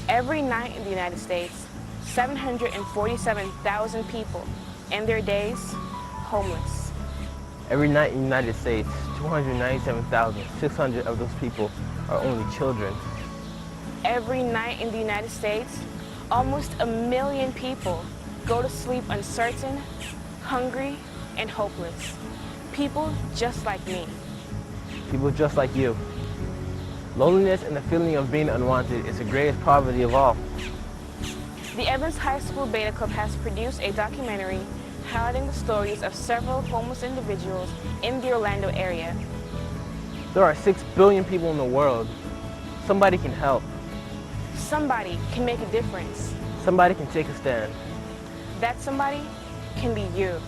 Every night in the United States, 747,000 people end their days homeless. Every night in the United States, 297,600 of those people are only children. Every night in the United States, almost 1 million people go to sleep uncertain, hungry, and hopeless. People just like me. People just like you. Loneliness and the feeling of being unwanted is the greatest poverty of all. The Evans High School Beta Club has produced a documentary highlighting the stories of several homeless individuals in the Orlando area. There are 6 billion people in the world. Somebody can help. Somebody can make a difference. Somebody can take a stand. That somebody can be you.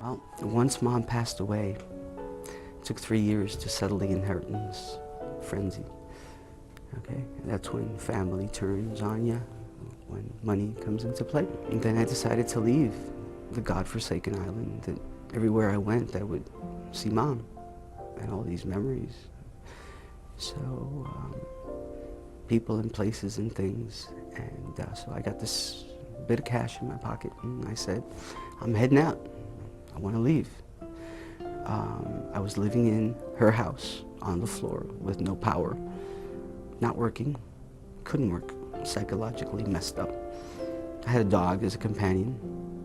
Well, once Mom passed away, it took 3 years to settle the inheritance frenzy. Okay, and that's when family turns on you, when money comes into play. And then I decided to leave the godforsaken island. That everywhere I went, I would see Mom and all these memories. So, people and places and things. And so I got this bit of cash in my pocket, and I said, I'm heading out. I want to leave. I was living in her house on the floor with no power, not working, couldn't work, psychologically messed up. I had a dog as a companion.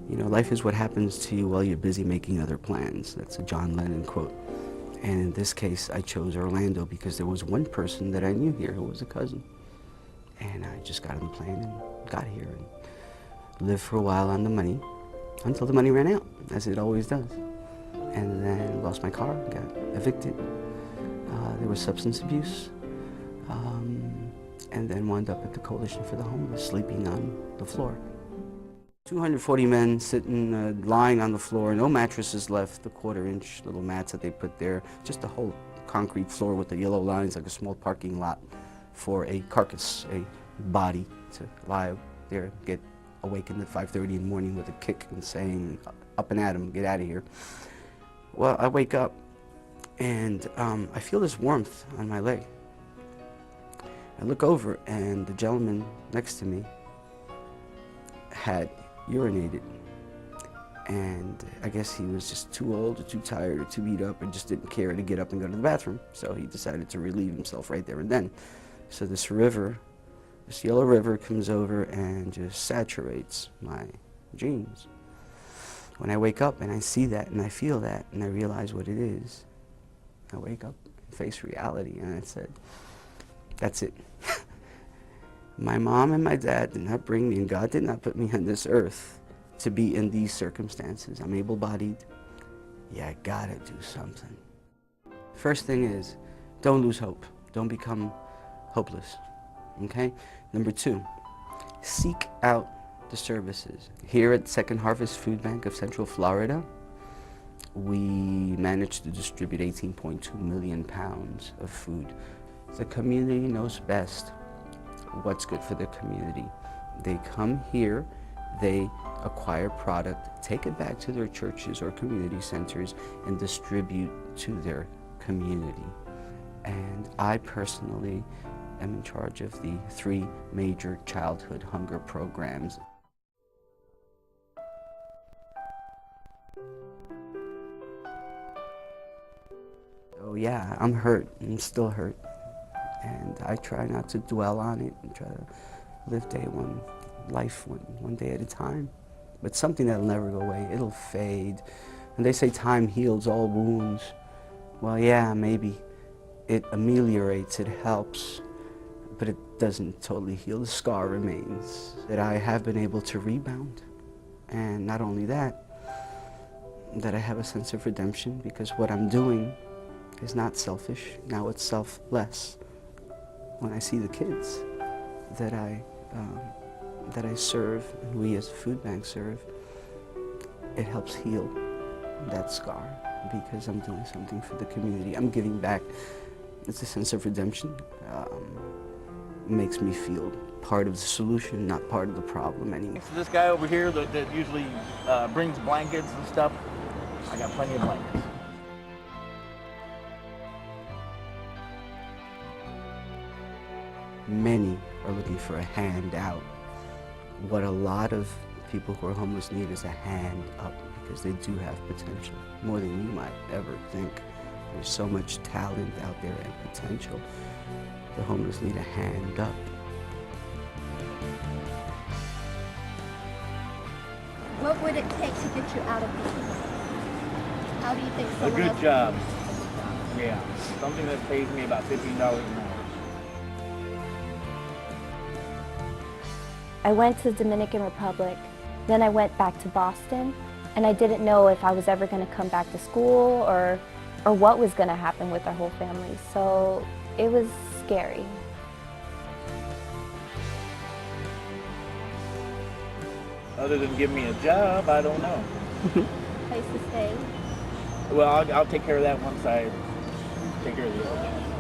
You know, life is what happens to you while you're busy making other plans. That's a John Lennon quote. And in this case, I chose Orlando because there was one person that I knew here who was a cousin. And I just got on the plane and got here and lived for a while on the money until the money ran out, as it always does. And then lost my car, got evicted. There was substance abuse. And then wound up at the Coalition for the Homeless, sleeping on the floor. 240 men sitting, lying on the floor, no mattresses left, the 1/4-inch little mats that they put there, just a whole concrete floor with the yellow lines like a small parking lot for a carcass, a body to lie there, get awakened at 5:30 in the morning with a kick and saying, up and at 'em, get out of here. Well, I wake up and I feel this warmth on my leg. I look over and the gentleman next to me had urinated, and I guess he was just too old or too tired or too beat up and just didn't care to get up and go to the bathroom, so he decided to relieve himself right there and then. So this river, this yellow river, comes over and just saturates my jeans. When I wake up and I see that and I feel that and I realize what it is, I wake up and face reality, and I said, that's it. My mom and my dad did not bring me, and God did not put me on this earth to be in these circumstances. I'm able-bodied. Yeah, I gotta do something. First thing is, don't lose hope. Don't become hopeless, okay? Number 2, seek out the services. Here at Second Harvest Food Bank of Central Florida, we managed to distribute 18.2 million pounds of food. The community knows best what's good for the community. They come here, they acquire product, take it back to their churches or community centers, and distribute to their community. And I personally am in charge of the 3 major childhood hunger programs. Oh yeah, I'm hurt. I'm still hurt. And I try not to dwell on it and try to live one day at a time. But something that'll never go away, it'll fade. And they say time heals all wounds. Well, yeah, maybe. It ameliorates, it helps, but it doesn't totally heal. The scar remains. That I have been able to rebound. And not only that, that I have a sense of redemption, because what I'm doing is not selfish. Now it's selfless. When I see the kids that I serve, and we as a food bank serve, it helps heal that scar, because I'm doing something for the community. I'm giving back. It's a sense of redemption. Makes me feel part of the solution, not part of the problem anymore. So this guy over here that usually brings blankets and stuff, I got plenty of blankets. Many are looking for a hand out. What a lot of people who are homeless need is a hand up, because they do have potential, more than you might ever think. There's so much talent out there and potential. The homeless need a hand up. What would it take to get you out of this? How do you think A someone good else job. can do a job? Yeah, something that pays me about $15 an hour. I went to the Dominican Republic, then I went back to Boston, and I didn't know if I was ever going to come back to school or what was going to happen with our whole family. So it was scary. Other than give me a job, I don't know. Place to stay? Well, I'll take care of that once I take care of the other thing.